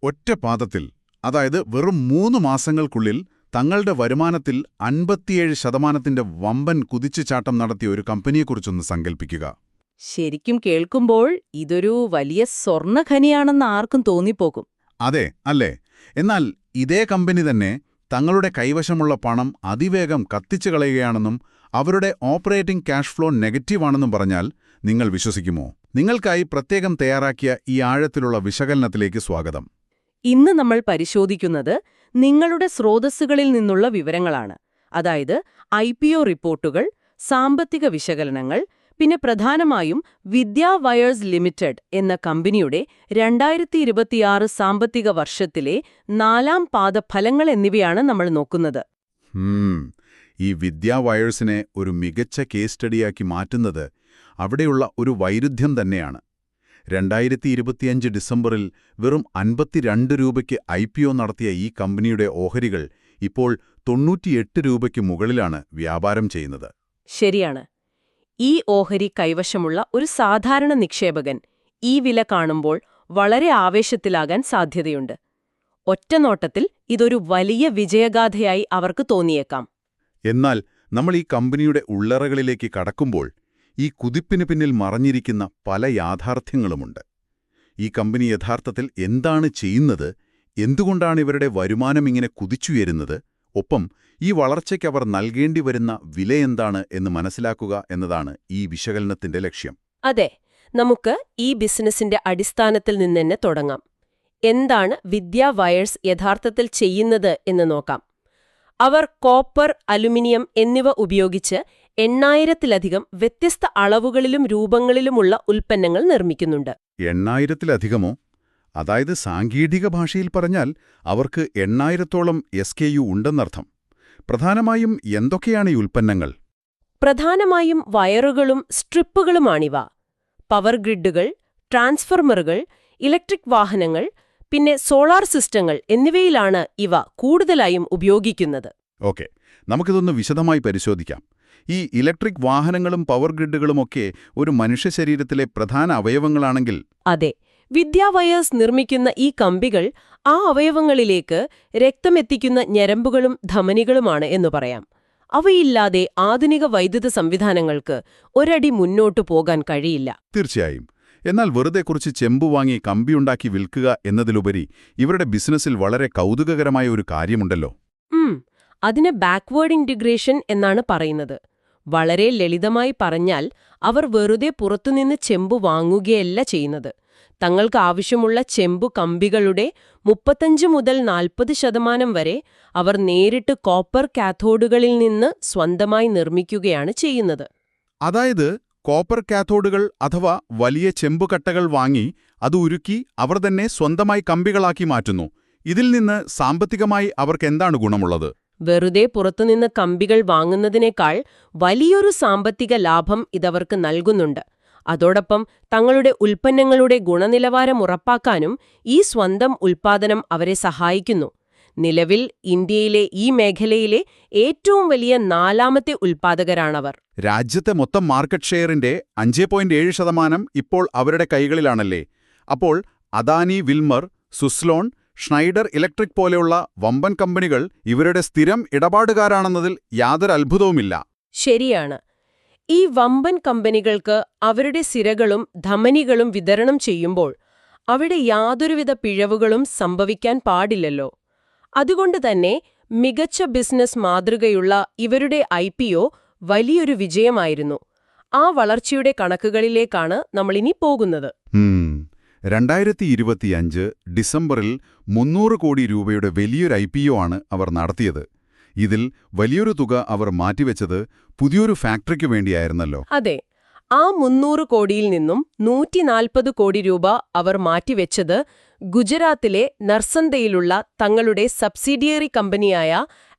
ഒറ്റ പാദത്തിൽ, അതായത് വെറും 3 മാസങ്ങൾക്കുള്ളിൽ തങ്ങളുടെ വരുമാനത്തിൽ 57% വമ്പൻ കുതിച്ചുചാട്ടം നടത്തിയ ഒരു കമ്പനിയെക്കുറിച്ചൊന്ന് സങ്കല്പിക്കുക. ശരിക്കും കേൾക്കുമ്പോൾ ഇതൊരു വലിയ സ്വർണ്ണഖനിയാണെന്ന് ആർക്കും തോന്നിപ്പോകും. അതെ, അല്ലേ? എന്നാൽ ഇതേ കമ്പനി തന്നെ തങ്ങളുടെ കൈവശമുള്ള പണം അതിവേഗം കത്തിച്ചു കളയുകയാണെന്നും അവരുടെ ഓപ്പറേറ്റിംഗ് ക്യാഷ് ഫ്ലോ നെഗറ്റീവാണെന്നും പറഞ്ഞാൽ നിങ്ങൾ വിശ്വസിക്കുമോ? നിങ്ങൾക്കായി പ്രത്യേകം തയ്യാറാക്കിയ ഈ ആഴത്തിലുള്ള വിശകലനത്തിലേക്ക് സ്വാഗതം. ഇന്ന് നമ്മൾ പരിശോധിക്കുന്നത് നിങ്ങളുടെ സ്രോതസ്സുകളിൽ നിന്നുള്ള വിവരങ്ങളാണ്. അതായത് IPO റിപ്പോർട്ടുകൾ, സാമ്പത്തിക വിശകലനങ്ങൾ, പിന്നെ പ്രധാനമായും വിദ്യാ വയേഴ്സ് ലിമിറ്റഡ് എന്ന കമ്പനിയുടെ 2026 സാമ്പത്തിക വർഷത്തിലെ 4ാം പാദ ഫലങ്ങൾ എന്നിവയാണ് നമ്മൾ നോക്കുന്നത്. ഈ വിദ്യാ വയേഴ്സിനെ ഒരു മികച്ച കേസ് സ്റ്റഡിയാക്കി മാറ്റുന്നത് അവിടെയുള്ള ഒരു വൈരുദ്ധ്യം തന്നെയാണ്. 2025 ഡിസംബറിൽ വെറും 52 രൂപയ്ക്ക് IPO നടത്തിയ ഈ കമ്പനിയുടെ ഓഹരികൾ ഇപ്പോൾ 98 രൂപയ്ക്ക് മുകളിലാണ് വ്യാപാരം ചെയ്യുന്നത്. ശരിയാണ്. ഈ ഓഹരി കൈവശമുള്ള ഒരു സാധാരണ നിക്ഷേപകൻ ഈ വില കാണുമ്പോൾ വളരെ ആവേശത്തിലാകാൻ സാധ്യതയുണ്ട്. ഒറ്റനോട്ടത്തിൽ ഇതൊരു വലിയ വിജയഗാഥയായി അവർക്ക് തോന്നിയേക്കാം. എന്നാൽ നമ്മൾ ഈ കമ്പനിയുടെ ഉള്ളറകളിലേക്ക് കടക്കുമ്പോൾ ഈ കുതിപ്പിന് പിന്നിൽ മറഞ്ഞിരിക്കുന്ന പല യാഥാർത്ഥ്യങ്ങളുമുണ്ട്. ഈ കമ്പനി യഥാർത്ഥത്തിൽ എന്താണ് ചെയ്യുന്നത്, എന്തുകൊണ്ടാണ് ഇവരുടെ വരുമാനം ഇങ്ങനെ കുതിച്ചുയരുന്നത്, ഒപ്പം ഈ വളർച്ചയ്ക്ക് അവർ നൽകേണ്ടി വരുന്ന വിലയെന്താണ് എന്ന് മനസ്സിലാക്കുക എന്നതാണ് ഈ വിശകലനത്തിന്റെ ലക്ഷ്യം. അതെ, നമുക്ക് ഈ ബിസിനസിന്റെ അടിസ്ഥാനത്തിൽ നിന്ന് തന്നെ തുടങ്ങാം. എന്താണ് വിദ്യാ വയേഴ്സ് യഥാർത്ഥത്തിൽ ചെയ്യുന്നത് എന്ന് നോക്കാം. അവർ കോപ്പർ, അലുമിനിയം എന്നിവ ഉപയോഗിച്ച് 8000-ലധികം വ്യത്യസ്ത അളവുകളിലും രൂപങ്ങളിലുമുള്ള ഉൽപ്പന്നങ്ങൾ നിർമ്മിക്കുന്നുണ്ട്. 8000-ലധികമോ? അതായത് സാങ്കേതിക ഭാഷയിൽ പറഞ്ഞാൽ അവർക്ക് 8000-ഓളം SKU ഉണ്ടെന്നർത്ഥം. പ്രധാനമായും എന്തൊക്കെയാണ് ഈ ഉൽപ്പന്നങ്ങൾ? പ്രധാനമായും വയറുകളും സ്ട്രിപ്പുകളുമാണിവ. പവർ ഗ്രിഡുകൾ, ട്രാൻസ്ഫോർമറുകൾ, ഇലക്ട്രിക് വാഹനങ്ങൾ, പിന്നെ സോളാർ സിസ്റ്റങ്ങൾ എന്നിവയിലാണ് ഇവ കൂടുതലായും ഉപയോഗിക്കുന്നത്. ഓക്കെ, നമുക്കിതൊന്ന് വിശദമായി പരിശോധിക്കാം. ഈ ഇലക്ട്രിക് വാഹനങ്ങളും പവർ ഗ്രിഡുകളുമൊക്കെ ഒരു മനുഷ്യ ശരീരത്തിലെ പ്രധാന അവയവങ്ങളാണെങ്കിൽ, അതെ, വിദ്യാ വയേഴ്സ് നിർമ്മിക്കുന്ന ഈ കമ്പികൾ ആ അവയവങ്ങളിലേക്ക് രക്തമെത്തിക്കുന്ന ഞരമ്പുകളും ധമനികളുമാണ് എന്നു പറയാം. അവയില്ലാതെ ആധുനിക വൈദ്യുത സംവിധാനങ്ങൾക്ക് ഒരടി മുന്നോട്ടു പോകാൻ കഴിയില്ല. തീർച്ചയായും. എന്നാൽ വെറുതെ കുറച്ച് ചെമ്പു വാങ്ങി കമ്പിയുണ്ടാക്കി വിൽക്കുക എന്നതിലുപരി ഇവരുടെ ബിസിനസ്സിൽ വളരെ കൗതുകകരമായ ഒരു കാര്യമുണ്ടല്ലോ. അതിന് ബാക്ക്വേർഡ് ഇന്റഗ്രേഷൻ എന്നാണ് പറയുന്നത്. വളരെ ലളിതമായി പറഞ്ഞാൽ അവർ വെറുതെ പുറത്തുനിന്ന് ചെമ്പു വാങ്ങുകയല്ല ചെയ്യുന്നത്. തങ്ങൾക്ക് ആവശ്യമുള്ള ചെമ്പു കമ്പികളുടെ 35 മുതൽ 40% വരെ അവർ നേരിട്ട് കോപ്പർ കാഥോഡുകളിൽ നിന്ന് സ്വന്തമായി നിർമ്മിക്കുകയാണ് ചെയ്യുന്നത്. അതായത് കോപ്പർ കാഥോഡുകൾ അഥവാ വലിയ ചെമ്പുകട്ടകൾ വാങ്ങി അത് ഉരുക്കി അവർ തന്നെ സ്വന്തമായി കമ്പികളാക്കി മാറ്റുന്നു. ഇതിൽ നിന്ന് സാമ്പത്തികമായി അവർക്കെന്താണ് ഗുണമുള്ളത്? വെറുതെ പുറത്തുനിന്ന് കമ്പികൾ വാങ്ങുന്നതിനേക്കാൾ വലിയൊരു സാമ്പത്തിക ലാഭം ഇതവർക്ക് നൽകുന്നുണ്ട്. അതോടൊപ്പം തങ്ങളുടെ ഉൽപ്പന്നങ്ങളുടെ ഗുണനിലവാരം ഉറപ്പാക്കാനും ഈ സ്വന്തം ഉൽപ്പാദനം അവരെ സഹായിക്കുന്നു. നിലവിൽ ഇന്ത്യയിലെ ഈ മേഖലയിലെ ഏറ്റവും വലിയ 4ാമത്തെ ഉൽപ്പാദകരാണവർ. രാജ്യത്തെ മൊത്തം മാർക്കറ്റ് ഷെയറിന്റെ 5.7% ഇപ്പോൾ അവരുടെ കൈകളിലാണല്ലേ? അപ്പോൾ Adani, Wilmar, Suzlon, Schneider electric പോലെയുള്ള വമ്പൻ കമ്പനികൾ ഇവരുടെ സ്ഥിരം ഇടപാടുകാരാണെന്നതിൽ യാതൊരു അത്ഭുതവുമില്ല. ശരിയാണ്. ഈ വമ്പൻ കമ്പനികൾക്ക് അവരുടെ സിരകളും ധമനികളും വിതരണം ചെയ്യുമ്പോൾ അവിടെ യാതൊരുവിധ പിഴവുകളും സംഭവിക്കാൻ പാടില്ലല്ലോ. അതുകൊണ്ട് തന്നെ മികച്ച ബിസിനസ് മാതൃകയുള്ള ഇവരുടെ IPO വലിയൊരു വിജയമായിരുന്നു. ആ വളർച്ചയുടെ കണക്കുകളിലേക്കാണ് നമ്മളിനി പോകുന്നത്. 2025 ഡിസംബറിൽ 300 കോടി രൂപയുടെ വലിയൊരു IPO ആണ് അവർ നടത്തിയത്. ഇതിൽ വലിയൊരു തുക അവർ മാറ്റിവെച്ചത് പുതിയൊരു ഫാക്ടറിക്കു വേണ്ടിയായിരുന്നല്ലോ. അതെ, ആ 300 കോടിയിൽ നിന്നും 140 കോടി രൂപ അവർ മാറ്റിവെച്ചത് ഗുജറാത്തിലെ നർസന്ദയിലുള്ള തങ്ങളുടെ സബ്സിഡിയറി കമ്പനിയായ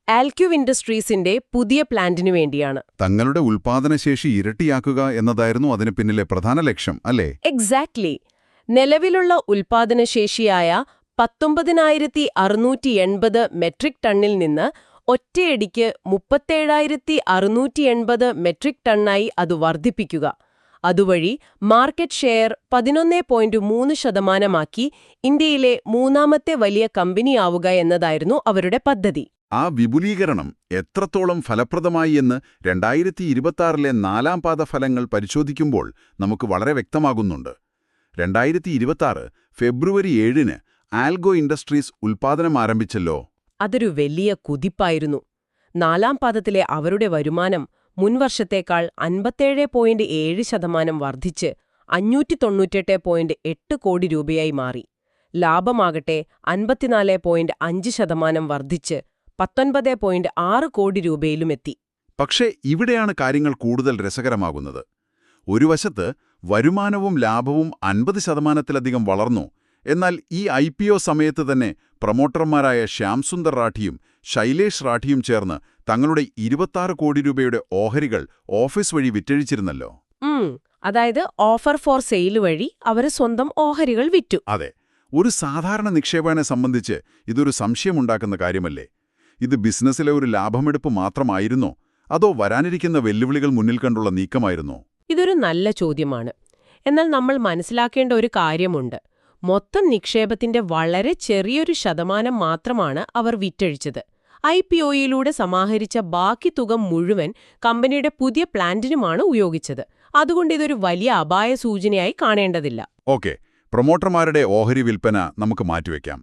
ആൽക്യുവ് ഇൻഡസ്ട്രീസിന്റെ പുതിയ പ്ലാന്റിനു വേണ്ടിയാണ്. തങ്ങളുടെ ഉൽപ്പാദനശേഷി ഇരട്ടിയാക്കുക എന്നതായിരുന്നു അതിന് പിന്നിലെ പ്രധാന ലക്ഷ്യം, അല്ലേ? എക്സാക്ട്ലി. നിലവിലുള്ള ഉൽപ്പാദനശേഷിയായ 19,680 മെട്രിക് ടണ്ണിൽ നിന്ന് ഒറ്റയടിക്ക് 37,680 മെട്രിക് ടണ്ണായി അത് വർദ്ധിപ്പിക്കുക. അതുവഴി മാർക്കറ്റ് ഷെയർ 11.3% ഇന്ത്യയിലെ മൂന്നാമത്തെ വലിയ കമ്പനിയാവുക എന്നതായിരുന്നു അവരുടെ പദ്ധതി. ആ വിപുലീകരണം എത്രത്തോളം ഫലപ്രദമായി എന്ന് 2026 നാലാം പാദ ഫലങ്ങൾ പരിശോധിക്കുമ്പോൾ നമുക്ക് വളരെ വ്യക്തമാകുന്നുണ്ട്. 2026 ഫെബ്രുവരി 7 ആൽഗോ ഇൻഡസ്ട്രീസ് ഉൽപ്പാദനം ആരംഭിച്ചല്ലോ. അതൊരു വലിയ കുതിപ്പായിരുന്നു. നാലാം പാദത്തിലെ അവരുടെ വരുമാനം മുൻവർഷത്തേക്കാൾ 57.7% വർദ്ധിച്ച് 598.8 കോടി രൂപയായി മാറി. ലാഭമാകട്ടെ 54.5% വർദ്ധിച്ച് 19.6 കോടി രൂപയിലുമെത്തി. പക്ഷേ ഇവിടെയാണ് കാര്യങ്ങൾ കൂടുതൽ രസകരമാകുന്നത്. ഒരു വശത്ത് വരുമാനവും ലാഭവും 50%-ലധികം വളർന്നു. എന്നാൽ ഈ IPO സമയത്ത് തന്നെ പ്രൊമോട്ടർമാരായ ശ്യാം സുന്ദർ റാഠിയും ശൈലേഷ് റാഠിയും ചേർന്ന് തങ്ങളുടെ 26 കോടി രൂപയുടെ ഓഹരികൾ ഓഫീസ് വഴി വിറ്റഴിച്ചിരുന്നല്ലോ. അതായത് ഓഫർ ഫോർ സെയിൽ വഴി അവർ സ്വന്തം ഓഹരികൾ വിറ്റു. അതെ, ഒരു സാധാരണ നിക്ഷേപകനെ സംബന്ധിച്ച് ഇതൊരു സംശയമുണ്ടാക്കുന്ന കാര്യമല്ലേ? ഇത് ബിസിനസ്സിലെ ഒരു ലാഭമെടുപ്പ് മാത്രമായിരുന്നോ, അതോ വരാനിരിക്കുന്ന വെല്ലുവിളികൾ മുന്നിൽ കണ്ടുള്ള നീക്കമായിരുന്നോ? ഇതൊരു നല്ല ചോദ്യമാണ്. എന്നാൽ നമ്മൾ മനസ്സിലാക്കേണ്ട ഒരു കാര്യമുണ്ട്. മൊത്തം നിക്ഷേപത്തിന്റെ വളരെ ചെറിയൊരു ശതമാനം മാത്രമാണ് അവർ വിറ്റഴിച്ചത്. IPOയിലൂടെ സമാഹരിച്ച ബാക്കി തുക മുഴുവൻ കമ്പനിയുടെ പുതിയ പ്ലാന്റിനുമാണ് ഉപയോഗിച്ചത്. അതുകൊണ്ട് ഇതൊരു വലിയ അപായ സൂചനയായി കാണേണ്ടതില്ല. ഓക്കെ, പ്രൊമോട്ടർമാരുടെ ഓഹരി വിൽപ്പന നമുക്ക് മാറ്റിവെക്കാം.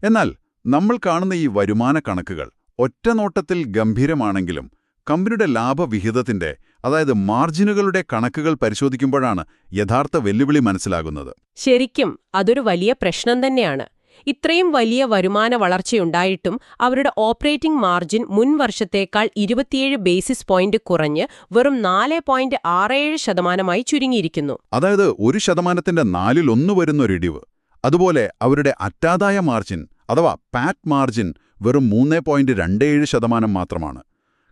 എന്നാൽ നമ്മൾ കാണുന്ന ഈ വരുമാന കണക്കുകൾ ഒറ്റനോട്ടത്തിൽ ഗംഭീരമാണെങ്കിലും കമ്പനിയുടെ ലാഭവിഹിതത്തിന്റെ, അതായത് മാർജിനുകളുടെ കണക്കുകൾ പരിശോധിക്കുമ്പോഴാണ് യഥാർത്ഥ വെല്ലുവിളി മനസ്സിലാകുന്നത്. ശരിക്കും അതൊരു വലിയ പ്രശ്നം തന്നെയാണ്. ഇത്രയും വലിയ വരുമാന വളർച്ചയുണ്ടായിട്ടും അവരുടെ ഓപ്പറേറ്റിംഗ് മാർജിൻ മുൻ വർഷത്തേക്കാൾ 27 ബേസിസ് പോയിന്റ് കുറഞ്ഞ് വെറും 4.67% ചുരുങ്ങിയിരിക്കുന്നു. അതായത് 1%-ന്റെ 4/1 വരുന്നൊരിടിവ്. അതുപോലെ അവരുടെ അറ്റാദായ മാർജിൻ അഥവാ പാറ്റ് മാർജിൻ വെറും 3.27% മാത്രമാണ്.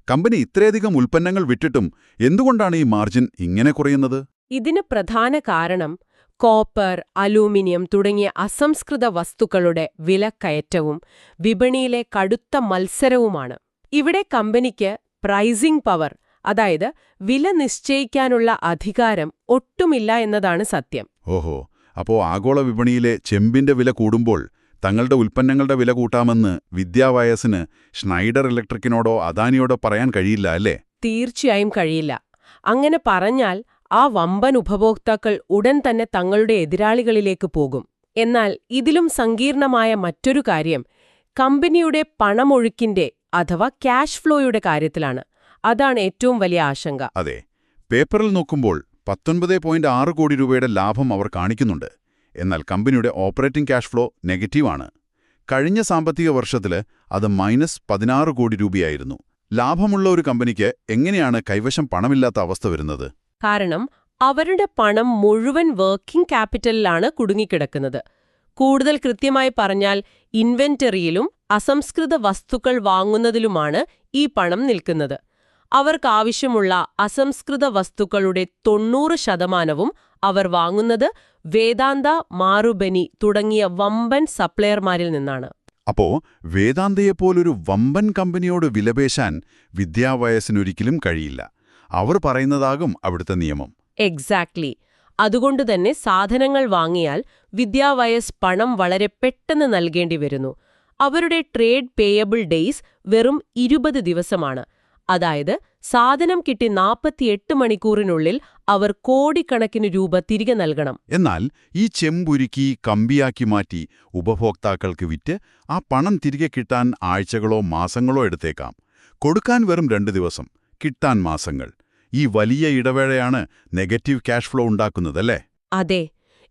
കമ്പനി ഇത്രയധികം ഉൽപ്പന്നങ്ങൾ വിറ്റിട്ടും എന്തുകൊണ്ടാണ് ഈ മാർജിൻ ഇങ്ങനെ കുറയുന്നത്? ഇതിന് പ്രധാന കാരണം കോപ്പർ, അലൂമിനിയം തുടങ്ങിയ അസംസ്കൃത വസ്തുക്കളുടെ വിലക്കയറ്റവും വിപണിയിലെ കടുത്ത മത്സരവുമാണ്. ഇവിടെ കമ്പനിക്ക് പ്രൈസിംഗ് പവർ, അതായത് വില നിശ്ചയിക്കാനുള്ള അധികാരം ഒട്ടുമില്ല എന്നതാണ് സത്യം. ഓഹോ, അപ്പോ ആഗോള വിപണിയിലെ ചെമ്പിന്റെ വില കൂടുമ്പോൾ തങ്ങളുടെ ഉൽപ്പന്നങ്ങളുടെ വില കൂട്ടാമെന്ന് വിദ്യാവയസിന് ഷ്നൈഡർ ഇലക്ട്രിക്കിനോടോ അദാനിയോടോ പറയാൻ കഴിയില്ല അല്ലേ? തീർച്ചയായും കഴിയില്ല. അങ്ങനെ പറഞ്ഞാൽ ആ വമ്പൻ ഉപഭോക്താക്കൾ ഉടൻ തന്നെ തങ്ങളുടെ എതിരാളികളിലേക്ക് പോകും. എന്നാൽ ഇതിലും സങ്കീർണമായ മറ്റൊരു കാര്യം കമ്പനിയുടെ പണമൊഴുക്കിന്റെ അഥവാ ക്യാഷ് ഫ്ലോയുടെ കാര്യത്തിലാണ്. അതാണ് ഏറ്റവും വലിയ ആശങ്ക. അതെ, പേപ്പറിൽ നോക്കുമ്പോൾ 19.6 കോടി രൂപയുടെ ലാഭം അവർ കാണിക്കുന്നുണ്ട്. എന്നാൽ കമ്പനിയുടെ ഓപ്പറേറ്റിംഗ് ക്യാഷ് ഫ്ലോ നെഗറ്റീവാണ്. കഴിഞ്ഞ സാമ്പത്തിക വർഷത്തിൽ അത് -16 കോടി രൂപയായിരുന്നു. ലാഭമുള്ള ഒരു കമ്പനിക്ക് എങ്ങനെയാണ് കൈവശം പണമില്ലാത്ത അവസ്ഥ വരുന്നത്? കാരണം അവരുടെ പണം മുഴുവൻ വർക്കിംഗ് ക്യാപിറ്റലിലാണ് കുടുങ്ങിക്കിടക്കുന്നത്. കൂടുതൽ കൃത്യമായി പറഞ്ഞാൽ ഇൻവെന്ററിയിലും അസംസ്കൃത വസ്തുക്കൾ വാങ്ങുന്നതിലുമാണ് ഈ പണം നിൽക്കുന്നത്. അവർക്കാവശ്യമുള്ള അസംസ്കൃത വസ്തുക്കളുടെ 90% അവർ വാങ്ങുന്നത് വേദാന്ത, മാറുബനി തുടങ്ങിയ വമ്പൻ സപ്ലയർമാരിൽ നിന്നാണ്. അപ്പോ വേദാന്തയെപ്പോലൊരു വമ്പൻ കമ്പനിയോട് വിലപേശാൻ വിദ്യാവയസിനൊരിക്കലും കഴിയില്ല. അവർ പറയുന്നതാകും അവിടുത്തെ നിയമം. എക്സാക്ട്ലി. അതുകൊണ്ടുതന്നെ സാധനങ്ങൾ വാങ്ങിയാൽ വിദ്യാവയസ് പണം വളരെ പെട്ടെന്ന് നൽകേണ്ടി വരുന്നു. അവരുടെ ട്രേഡ് പേയബിൾ ഡേയ്സ് വെറും 20 ദിവസമാണ്. അതായത് സാധനം കിട്ടി 48 മണിക്കൂറിനുള്ളിൽ അവർ കോടിക്കണക്കിന് രൂപ തിരികെ നൽകണം. എന്നാൽ ഈ ചെമ്പുരുക്കി കമ്പിയാക്കി മാറ്റി ഉപഭോക്താക്കൾക്ക് വിറ്റ് ആ പണം തിരികെ കിട്ടാൻ ആഴ്ചകളോ മാസങ്ങളോ എടുത്തേക്കാം. കൊടുക്കാൻ വെറും 2 ദിവസം, കിട്ടാൻ മാസങ്ങൾ. ഈ വലിയ ഇടവേളയാണ് നെഗറ്റീവ് ക്യാഷ് ഫ്ലോ ഉണ്ടാക്കുന്നതല്ലേ? അതെ.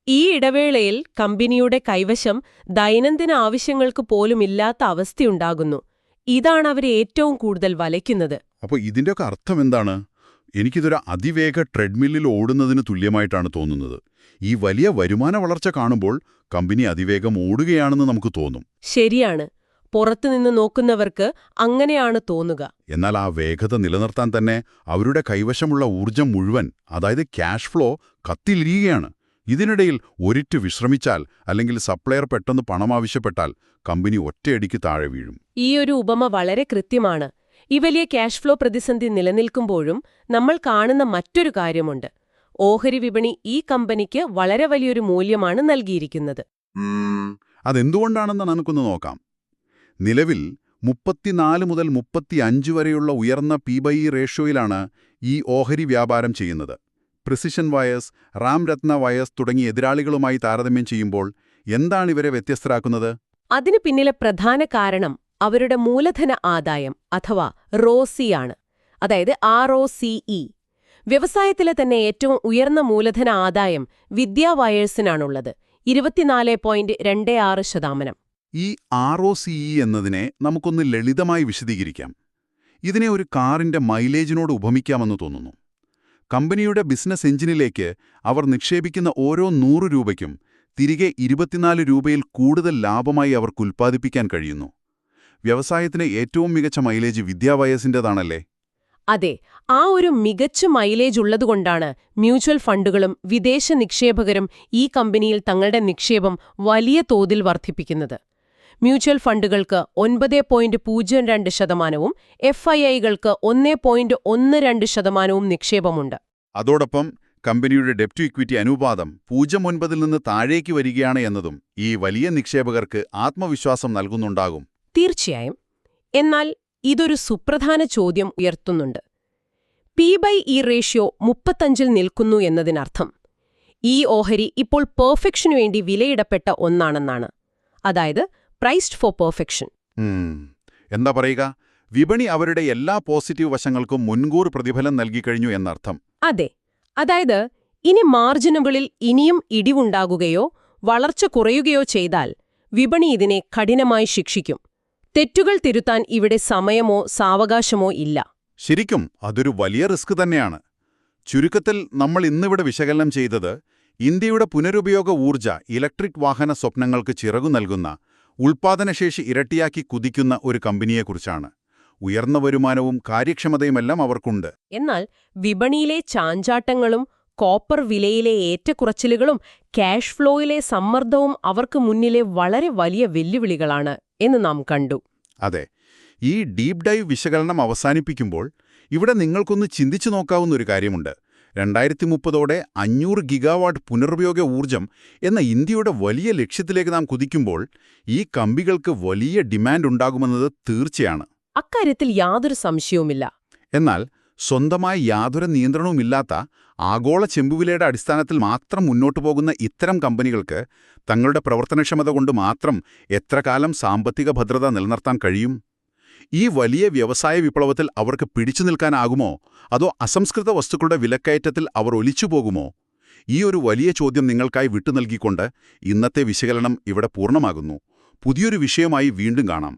ഈ ഇടവേളയിൽ കമ്പനിയുടെ കൈവശം ദൈനംദിന ആവശ്യങ്ങൾക്ക് പോലുമില്ലാത്ത അവസ്ഥയുണ്ടാകുന്നു. ഇതാണ് അവരെ ഏറ്റവും കൂടുതൽ വലയ്ക്കുന്നത്. അപ്പോൾ ഇതിൻ്റെയൊക്കെ അർത്ഥം എന്താണ്? എനിക്കിതൊരു അതിവേഗ ട്രെഡ്മില്ലിൽ ഓടുന്നതിന് തുല്യമായിട്ടാണ് തോന്നുന്നത്. ഈ വലിയ വരുമാന വളർച്ച കാണുമ്പോൾ കമ്പനി അതിവേഗം ഓടുകയാണെന്ന് നമുക്ക് തോന്നും. ശരിയാണ്. പുറത്തുനിന്ന് നോക്കുന്നവർക്ക് അങ്ങനെയാണ് തോന്നുക. എന്നാൽ ആ വേഗത നിലനിർത്താൻ തന്നെ അവരുടെ കൈവശമുള്ള ഊർജം മുഴുവൻ, അതായത് ക്യാഷ് ഫ്ലോ, കത്തിലിരിക്കുകയാണ്. ഇതിനിടയിൽ ഒരിറ്റ് വിശ്രമിച്ചാൽ അല്ലെങ്കിൽ സപ്ലയർ പെട്ടെന്ന് പണം ആവശ്യപ്പെട്ടാൽ കമ്പനി ഒറ്റയടിക്ക് താഴെ വീഴും. ഈ ഒരു ഉപമ വളരെ കൃത്യമാണ്. ഈ വലിയ ക്യാഷ് ഫ്ലോ പ്രതിസന്ധി നിലനിൽക്കുമ്പോഴും നമ്മൾ കാണുന്ന മറ്റൊരു കാര്യമുണ്ട്. ഓഹരി വിപണി ഈ കമ്പനിക്ക് വളരെ വലിയൊരു മൂല്യമാണ് നൽകിയിരിക്കുന്നത്. അതെന്തുകൊണ്ടാണെന്ന് നമുക്കൊന്ന് നോക്കാം. നിലവിൽ 34 മുതൽ 35 വരെയുള്ള ഉയർന്ന P/E റേഷ്യോയിലാണ് ഈ ഓഹരി വ്യാപാരം ചെയ്യുന്നത്. പ്രിസിഷൻ വയേഴ്സ്, റാംരത്ന വയേഴ്സ് തുടങ്ങിയ എതിരാളികളുമായി താരതമ്യം ചെയ്യുമ്പോൾ എന്താണ് ഇവരെ വ്യത്യസ്തരാക്കുന്നത്? അതിന് പിന്നിലെ പ്രധാന കാരണം അവരുടെ മൂലധന ആദായം അഥവാ ROCE. അതായത് ROCE. വ്യവസായത്തിലെ തന്നെ ഏറ്റവും ഉയർന്ന മൂലധന ആദായം വിദ്യാ വയേഴ്സിനാണുള്ളത്, 24.26%. ഈ ROCE എന്നതിനെ നമുക്കൊന്ന് ലളിതമായി വിശദീകരിക്കാം. ഇതിനെ ഒരു കാറിന്റെ മൈലേജിനോട് ഉപമിക്കാമെന്ന് തോന്നുന്നു. കമ്പനിയുടെ ബിസിനസ് എഞ്ചിനിലേക്ക് അവർ നിക്ഷേപിക്കുന്ന ഓരോ 100 രൂപയ്ക്കും തിരികെ 24 രൂപയിൽ കൂടുതൽ ലാഭമായി അവർക്ക് ഉൽപ്പാദിപ്പിക്കാൻ കഴിയുന്നു. വ്യവസായത്തിന് ഏറ്റവും മികച്ച മൈലേജ് വിദ്യാ വയേഴ്സിൻ്റെതാണല്ലേ? അതെ, ആ ഒരു മികച്ച മൈലേജ് ഉള്ളതുകൊണ്ടാണ് മ്യൂച്വൽ ഫണ്ടുകളും വിദേശ നിക്ഷേപകരും ഈ കമ്പനിയിൽ തങ്ങളുടെ നിക്ഷേപം വലിയ തോതിൽ വർദ്ധിപ്പിക്കുന്നത്. മ്യൂച്വൽ ഫണ്ടുകൾക്ക് 9.02%, FIIകൾക്ക് 1.12% നിക്ഷേപമുണ്ട്. അതോടൊപ്പം കമ്പനിയുടെ ഡെറ്റ് ടു ഇക്വിറ്റി അനുപാതം 0.9 നിന്ന് താഴേക്ക് വരികയാണ് എന്നതും ഈ വലിയ നിക്ഷേപകർക്ക് ആത്മവിശ്വാസം നൽകുന്നുണ്ടാകും. തീർച്ചയായും. എന്നാൽ ഇതൊരു സുപ്രധാന ചോദ്യം ഉയർത്തുന്നുണ്ട്. P/E റേഷ്യോ 35-ൽ നിൽക്കുന്നു എന്നതിനർത്ഥം ഈ ഓഹരി ഇപ്പോൾ പെർഫെക്ഷനു വേണ്ടി വിലയിടപ്പെട്ട ഒന്നാണെന്നാണ്. അതായത് പ്രൈസ്ഡ് ഫോർ പെർഫെക്ഷൻ. എന്താ പറയുക? വിപണി അവരുടെ എല്ലാ പോസിറ്റീവ് വശങ്ങൾക്കും മുൻകൂർ പ്രതിഫലം നൽകിക്കഴിഞ്ഞു എന്നർത്ഥം. അതെ. അതായത് ഇനി മാർജിനുകളിൽ ഇനിയും ഇടിവുണ്ടാകുകയോ വളർച്ച കുറയുകയോ ചെയ്താൽ വിപണി ഇതിനെ കഠിനമായി ശിക്ഷിക്കും. തെറ്റുകൾ തിരുത്താൻ ഇവിടെ സമയമോ സാവകാശമോ ഇല്ല. ശരിക്കും അതൊരു വലിയ റിസ്ക് തന്നെയാണ്. ചുരുക്കത്തിൽ നമ്മൾ ഇന്നിവിടെ വിശകലനം ചെയ്തത് ഇന്ത്യയുടെ പുനരുപയോഗ ഊർജ്ജ ഇലക്ട്രിക് വാഹന സ്വപ്നങ്ങൾക്ക് ചിറകു നൽകുന്ന, ഉൽപ്പാദനശേഷി ഇരട്ടിയാക്കി കുതിക്കുന്ന ഒരു കമ്പനിയെക്കുറിച്ചാണ്. ഉയർന്ന വരുമാനവും കാര്യക്ഷമതയുമെല്ലാം അവർക്കുണ്ട്. എന്നാൽ വിപണിയിലെ ചാഞ്ചാട്ടങ്ങളും കോപ്പർ വിലയിലെ ഏറ്റക്കുറച്ചിലുകളും ക്യാഷ് ഫ്ലോയിലെ സമ്മർദ്ദവും അവർക്ക് മുന്നിലെ വളരെ വലിയ വെല്ലുവിളികളാണ് എന്ന് നാം കണ്ടു. അതെ. ഈ ഡീപ് ഡൈവ് വിശകലനം അവസാനിപ്പിക്കുമ്പോൾ ഇവിടെ നിങ്ങൾക്കൊന്ന് ചിന്തിച്ചു നോക്കാവുന്ന ഒരു കാര്യമുണ്ട്. 2030ഓടെ 500 ഗിഗാവാട്ട് പുനരുപയോഗ ഊർജ്ജം എന്ന ഇന്ത്യയുടെ വലിയ ലക്ഷ്യത്തിലേക്ക് നാം കുതിക്കുമ്പോൾ ഈ കമ്പികൾക്ക് വലിയ ഡിമാൻഡ് ഉണ്ടാകുമെന്നത് തീർച്ചയാണ്. അക്കാര്യത്തിൽ യാതൊരു സംശയവുമില്ല. എന്നാൽ സ്വന്തമായി യാതൊരു നിയന്ത്രണവുമില്ലാത്ത ആഗോള ചെമ്പുവിലയുടെ അടിസ്ഥാനത്തിൽ മാത്രം മുന്നോട്ടു പോകുന്ന ഇത്തരം കമ്പനികൾക്ക് തങ്ങളുടെ പ്രവർത്തനക്ഷമത കൊണ്ട് മാത്രം എത്ര കാലം സാമ്പത്തിക ഭദ്രത നിലനിർത്താൻ കഴിയും? ഈ വലിയ വ്യവസായ വിപ്ലവത്തിൽ അവർക്ക് പിടിച്ചു നിൽക്കാനാകുമോ? അതോ അസംസ്കൃത വസ്തുക്കളുടെ വിലക്കയറ്റത്തിൽ അവർ ഒലിച്ചുപോകുമോ? ഈ ഒരു വലിയ ചോദ്യം നിങ്ങൾക്കായി വിട്ടുനൽകിക്കൊണ്ട് ഇന്നത്തെ വിശകലനം ഇവിടെ പൂർണ്ണമാകുന്നു. പുതിയൊരു വിഷയമായി വീണ്ടും കാണാം.